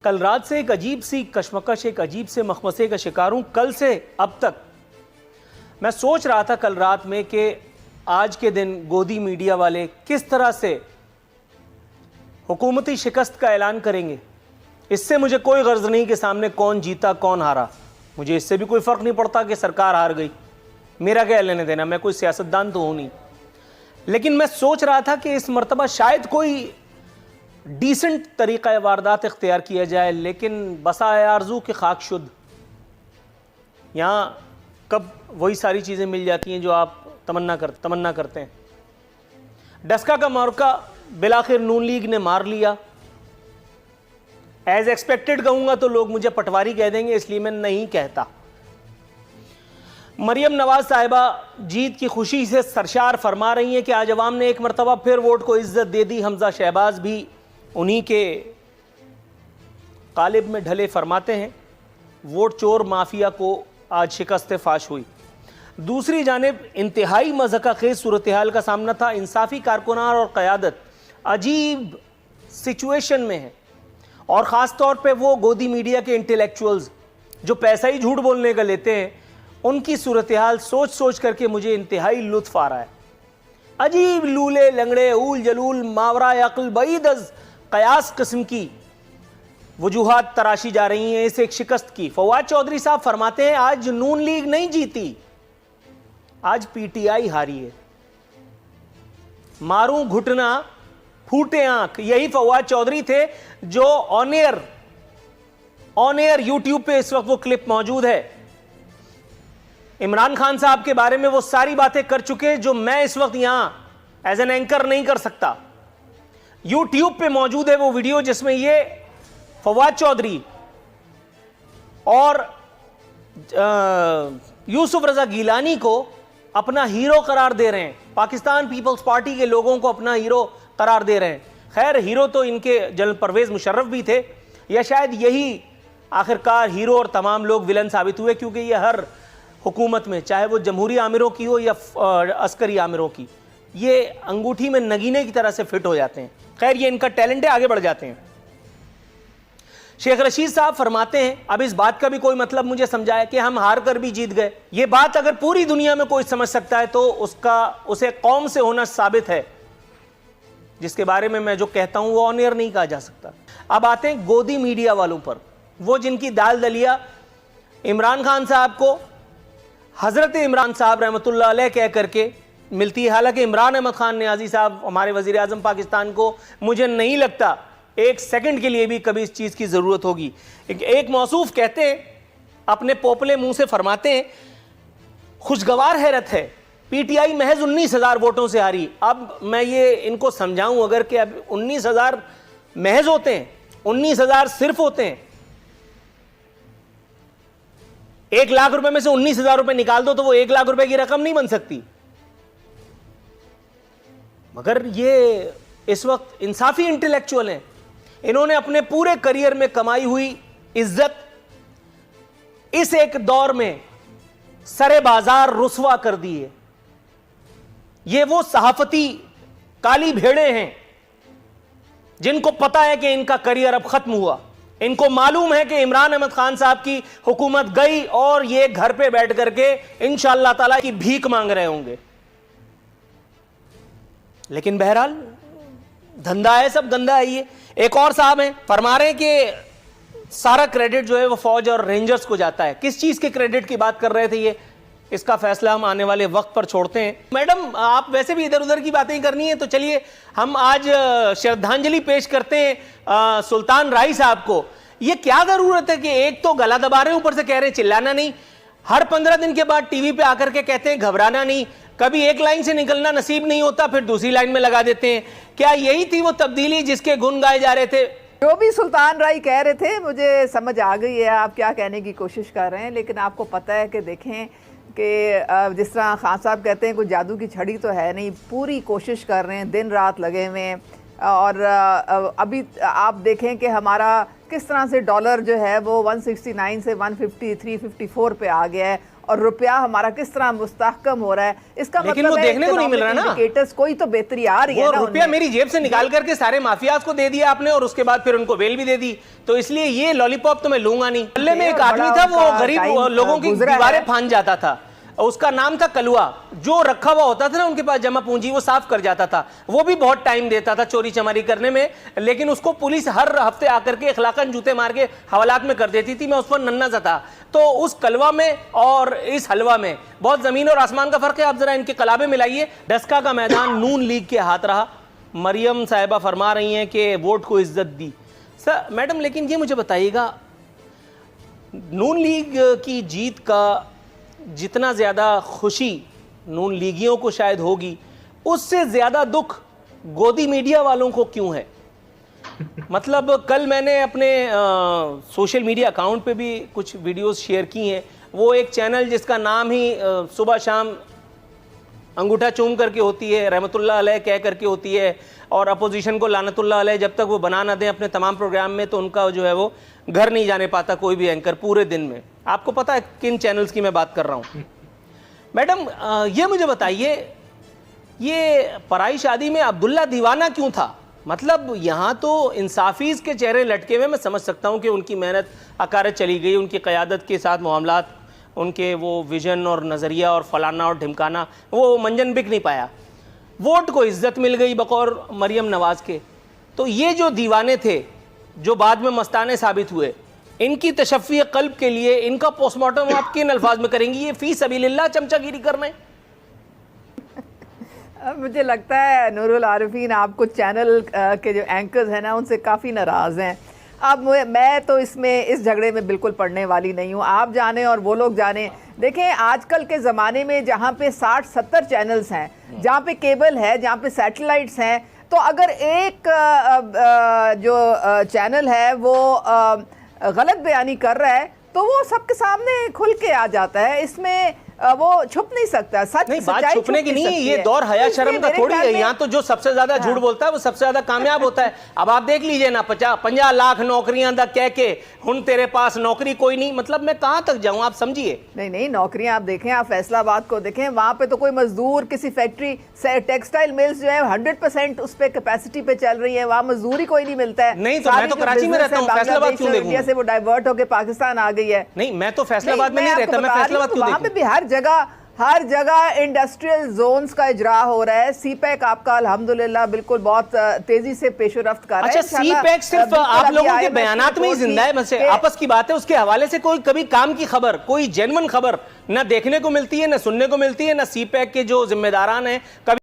कल रात से एक अजीब सी कशमकश, एक अजीब से मखमसे का शिकार हूं। कल से अब तक मैं सोच रहा था कल रात में कि आज के दिन गोदी मीडिया वाले किस तरह से हुकूमती शिकस्त का ऐलान करेंगे। इससे मुझे कोई गर्ज नहीं कि सामने कौन जीता कौन हारा, मुझे इससे भी कोई फ़र्क नहीं पड़ता कि सरकार हार गई, मेरा क्या लेने देना, मैं कोई सियासतदान तो हूँ नहीं। लेकिन मैं सोच रहा था कि इस मर्तबा शायद कोई डिसेंट तरीक़ा वारदात इख्तियार किया जाए, लेकिन बसा आरज़ू के खाक शुद्ध। यहाँ कब वही सारी चीज़ें मिल जाती हैं जो आप तमन्ना करते हैं। डस्का का मौका बिलाखिर नून लीग ने मार लिया। एज एक्सपेक्टेड कहूँगा तो लोग मुझे पटवारी कह देंगे, इसलिए मैं नहीं कहता। मरियम नवाज साहिबा जीत की खुशी से सरशार फरमा रही हैं कि आज अवाम ने एक मरतबा फिर वोट को इज्जत दे दी। हमजा शहबाज भी उन्हीं के कालिब में ढले फरमाते हैं वोट चोर माफिया को आज शिकस्त फाश हुई। दूसरी जानिब इंतहाई मज़हका खेज सूरत हाल का सामना था। इंसाफी कारकुनान और क़यादत अजीब सिचुएशन में है, और ख़ास तौर पे वो गोदी मीडिया के इंटेलेक्चुअल्स जो पैसा ही झूठ बोलने का लेते हैं, उनकी सूरत हाल सोच सोच करके मुझे इंतहाई लुत्फ़ आ रहा है। अजीब लूले लंगड़े ऊल जलूल मावरा अक्ल बईद अज़ क़यास किस्म की वजूहात तराशी जा रही हैं इस एक शिकस्त की। फवाद चौधरी साहब फरमाते हैं आज नून लीग नहीं जीती, आज पीटीआई हारी है। मारूं घुटना फूटे आंख, यही फवाद चौधरी थे जो ऑन एयर यूट्यूब पे इस वक्त वो क्लिप मौजूद है। इमरान खान साहब के बारे में वो सारी बातें कर चुके जो मैं इस वक्त यहां एज एन एंकर नहीं कर सकता। यूट्यूब पे मौजूद है वो वीडियो जिसमें ये फवाद चौधरी और यूसुफ रजा गीलानी को अपना हीरो करार दे रहे हैं, पाकिस्तान पीपल्स पार्टी के लोगों को अपना हीरो करार दे रहे हैं। खैर हीरो तो इनके जनरल परवेज मुशर्रफ भी थे, या शायद यही आखिरकार हीरो और तमाम लोग विलन साबित हुए, क्योंकि ये हर हुकूमत में, चाहे वो जमहूरी आमिरों की हो या अस्करी आमिरों की, ये अंगूठी में नगीने की तरह से फिट हो जाते हैं। खैर ये इनका टैलेंट है, आगे बढ़ जाते हैं। शेख रशीद साहब फरमाते हैं अब इस बात का भी कोई मतलब मुझे समझाया कि हम हार कर भी जीत गए। ये बात अगर पूरी दुनिया में कोई समझ सकता है तो उसे कौम से होना साबित है, जिसके बारे में मैं जो कहता हूं वो ऑन एयर नहीं कहा जा सकता। अब आते हैं गोदी मीडिया वालों पर, वो जिनकी दाल दलिया इमरान खान साहब को हजरत इमरान साहब रहमतुल्लाह अलैह कह करके मिलती है। हालांकि इमरान अहमद खान नियाजी साहब हमारे वजीर आजम पाकिस्तान को मुझे नहीं लगता एक सेकंड के लिए भी कभी इस चीज़ की ज़रूरत होगी। एक मौसूफ कहते हैं, अपने पोपले मुंह से फरमाते हैं, खुशगवार हैरत है पीटीआई महज 19,000 वोटों से हारी। अब मैं ये इनको समझाऊं अगर कि अब 19,000 महज होते हैं, 19,000 सिर्फ होते हैं, 1 लाख रुपए में से 19,000 रुपए निकाल दो तो वो 1 लाख रुपए की रकम नहीं बन सकती। मगर ये इस वक्त इंसाफी इंटेलेक्चुअल हैं, इन्होंने अपने पूरे करियर में कमाई हुई इज्जत इस एक दौर में सरे बाजार रुसवा कर दी है। ये वो सहाफती काली भेड़े हैं जिनको पता है कि इनका करियर अब खत्म हुआ। इनको मालूम है कि इमरान अहमद खान साहब की हुकूमत गई और ये घर पे बैठ करके इंशाअल्लाह ताला की भीख मांग रहे होंगे। लेकिन बहरहाल धंधा है, सब गंदा है। ये एक और साहब हैं, फरमा रहे हैं कि सारा क्रेडिट जो है वो फौज और रेंजर्स को जाता है। किस चीज के क्रेडिट की बात कर रहे थे ये, इसका फैसला हम आने वाले वक्त पर छोड़ते हैं। मैडम आप वैसे भी इधर उधर की बातें करनी है तो चलिए हम आज श्रद्धांजलि पेश करते हैं सुल्तान राई साहब को। ये क्या जरूरत है कि एक तो गला दबा रहे हैं, ऊपर से कह रहे हैं चिल्लाना नहीं, हर 15 दिन के बाद टीवी पे आकर के कहते हैं घबराना नहीं, कभी एक लाइन से निकलना नसीब नहीं होता फिर दूसरी लाइन में लगा देते हैं। क्या यही थी वो तब्दीली जिसके गुण गाए जा रहे थे? जो भी सुल्तान राई कह रहे थे मुझे समझ आ गई है आप क्या कहने की कोशिश कर रहे हैं, लेकिन आपको पता है कि देखें कि जिस तरह खान साहब कहते हैं कोई जादू की छड़ी तो है नहीं, पूरी कोशिश कर रहे हैं, दिन रात लगे हुए हैं। और अभी आप देखें कि हमारा किस तरह से डॉलर जो है वो 169 से 150 354 पे आ गया है, और रुपया हमारा किस तरह मुस्तहकम हो रहा है, इसका लेकिन मतलब वो देखने को नहीं मिल रहा ना। इंडिकेटर्स कोई तो बेहतरी आ रही है वो ना। रुपया मेरी जेब से निकाल करके सारे माफियाज को दे दिया आपने और उसके बाद फिर उनको बेल भी दे दी, तो इसलिए ये लॉलीपॉप तो मैं लूंगा नहीं। मोहल्ले में एक आदमी था, वो गरीब लोगों की दीवारें फांद जाता था, उसका नाम था कलुआ। जो रखा हुआ होता था ना उनके पास जमा पूंजी, वो साफ कर जाता था। वो भी बहुत टाइम देता था चोरी चमारी करने में, लेकिन उसको पुलिस हर हफ्ते आकर के अखलाकन जूते मार के हवालात में कर देती थी। मैं उस पर नन्ना सा था। तो उस कलवा में और इस हलवा में बहुत जमीन और आसमान का फर्क है। आप जरा इनके कलाबे मिलाइए। डस्का का मैदान नून लीग के हाथ रहा। मरियम साहिबा फरमा रही हैं कि वोट को इज्जत दी। सर मैडम, लेकिन ये मुझे बताइएगा, नून लीग की जीत का जितना ज़्यादा खुशी नून लीगियों को शायद होगी, उससे ज़्यादा दुख गोदी मीडिया वालों को क्यों है? मतलब कल मैंने अपने सोशल मीडिया अकाउंट पे भी कुछ वीडियोस शेयर की हैं। वो एक चैनल जिसका नाम ही सुबह शाम अंगूठा चूम करके होती है, रहमतुल्लाह अलैह कह करके होती है, और अपोजिशन को लानतुल्लाह अलैह, जब तक वो बना ना दें अपने तमाम प्रोग्राम में तो उनका जो है वो घर नहीं जाने पाता कोई भी एंकर पूरे दिन में। आपको पता है किन चैनल्स की मैं बात कर रहा हूँ। मैडम ये मुझे बताइए, ये पराई शादी में अब्दुल्ला दीवाना क्यों था? मतलब यहाँ तो इंसाफीज के चेहरे लटके हुए। मैं समझ सकता हूँ कि उनकी मेहनत अकारत चली गई, उनकी क़यादत के साथ मामलात, उनके वो विजन और नज़रिया और फलाना और ढिमकाना, वो मंजन बिक नहीं पाया। वोट को इज्जत मिल गई बकौर मरियम नवाज के। तो ये जो दीवाने थे जो बाद में मस्ताने साबित हुए, इनकी तशफ़ी क़ल्ब के लिए इनका पोस्टमार्टम आप किन अल्फाज में करेंगी? ये फ़ी सबीलिल्लाह चमचागिरी करना है। मुझे लगता है नूरुल आरिफीन, आपको चैनल के जो एंकर्स हैं ना उनसे काफ़ी नाराज़ हैं। अब मैं तो इसमें इस झगड़े में बिल्कुल पड़ने वाली नहीं हूँ। आप जाने और वो लोग जाने। देखें, आजकल के ज़माने में जहाँ पे 60-70 चैनल्स हैं, जहाँ पे केबल है, जहाँ पे सैटेलाइट्स हैं, तो अगर एक जो चैनल है वो गलत बयानी कर रहा है तो वो सबके सामने खुल के आ जाता है। इसमें वो छुप नहीं सकता। सच नहीं, बात छुपने की नहीं है, ये दौर हया शर्म का थोड़ी है। यहाँ तो जो सबसे ज्यादा झूठ बोलता है वो सबसे ज्यादा कामयाब होता है। अब आप देख लीजिए ना, 50 लाख नौकरियां दा कह के हुन तेरे पास नौकरी कोई नहीं। मतलब मैं कहां तक जाऊं, आप समझिए। नहीं, नौकरियां आप देखें, आप फैसलाबाद को देखें, वहां पे तो कोई मजदूर किसी फैक्ट्री से टेक्सटाइल मिल्स जो है 100% उस पे कैपेसिटी पे चल रही है, वहां मजदूरी कोई नहीं मिलता है। नहीं तो मैं तो कराची में रहता हूँ, फैसलाबाद क्यों देखूं? इंडिया से वो डाइवर्ट होकर पाकिस्तान आ गई है। नहीं, मैं तो फैसलाबाद में नहीं रहता, मैं फैसलाबाद क्यों देखूं? वहां पे भी हर जगह इंडस्ट्रियल जोन्स का इजरा हो रहा है। सीपैक आपका अल्हम्दुलिल्लाह बिल्कुल बहुत तेजी से पेशरफ्त कर रहा है। अच्छा, सीपैक सिर्फ आप लोगों के बयानात में ही जिंदा है, वैसे आपस की बात है, उसके हवाले से कोई कभी काम की खबर, कोई जेन्युइन खबर ना देखने को मिलती है, ना सुनने को मिलती है, ना सीपैक के जो जिम्मेदारान हैं कभी